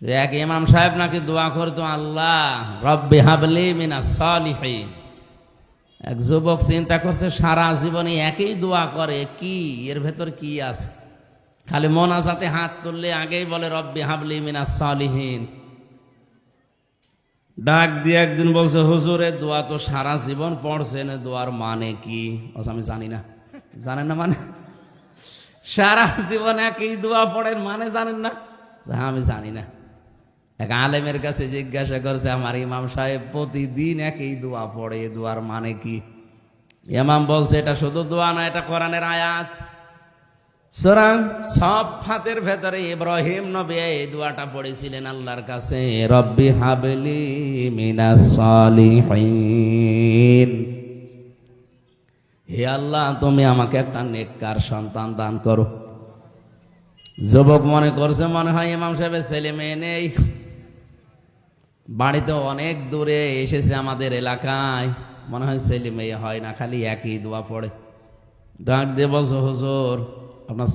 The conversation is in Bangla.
এক ইমাম সাহেব নাকি দোয়া করতো, আল্লাহ রব্বি হাবলি মিনাস সালিহিন। এক যুবক চিন্তা করছে সারা জীবনে একই দোয়া করে, কি এর ভেতর কি আছে? খালি মোনাজাতে হাত তুললে আগেই বলে রব্বি হাবলি মিনাস সালিহিন। ডাক দিয়ে একদিন বলছে, হুজুর এ দোয়া তো সারা জীবন পড়ছেন, দোয়ার মানে কি? আমি জানি না। জানেন না মানে? সারা জীবন একই দোয়া পড়েন, মানে জানেন না? হ্যাঁ আমি জানি না। এক আলেমের কাছে জিজ্ঞাসা করছে, আমার ইমাম সাহেব প্রতিদিন একই দোয়া পড়ে, দোয়ার মানে কি? ইমাম বলছে, এটা শুধু দোয়া না, এটা কোরআনের আয়াত। সূরা সাফফাতের ভেতরে ইব্রাহিম নবী এই দোয়াটা পড়েছিলেন আল্লাহর কাছে, রব্বি হাবলি মিনাস সালিহিন। হে আল্লাহ, তুমি আমাকে একটা নেককার সন্তান দান করো। যুবক মনে করছে মনে হয় ইমাম সাহেবের ছেলে মেয়ে নেই, বাড়িতে অনেক দূরে এসেছে আমাদের এলাকায়, মনে হয় ছেলে মেয়ে হয় না, খালি একই দোয়া পড়ে। ডাক দিয়ে বলছো, হুজুর আপনার